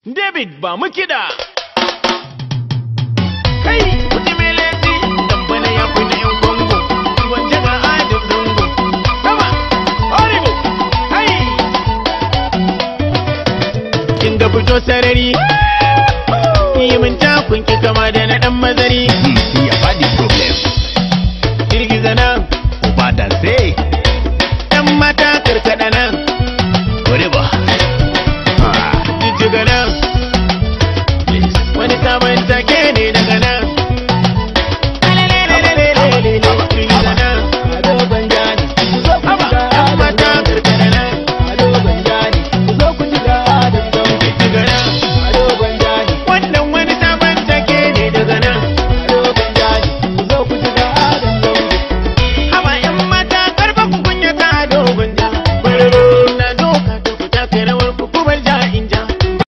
David ba mu kiɗa. Kai, kuɗi mai laifi, dambana ya fi na 'yan Kongo, ciwon jaga ajin dungu. Sama, horrible, hai. Kin ga fito sarari, yi min takun ki kama da na ɗan mazari. Ya faɗi problem. Girgiza nan, Uba da sai. ɗan mata karkaɗa nan, Whatever. jijjiga nan. Wani sabon take ne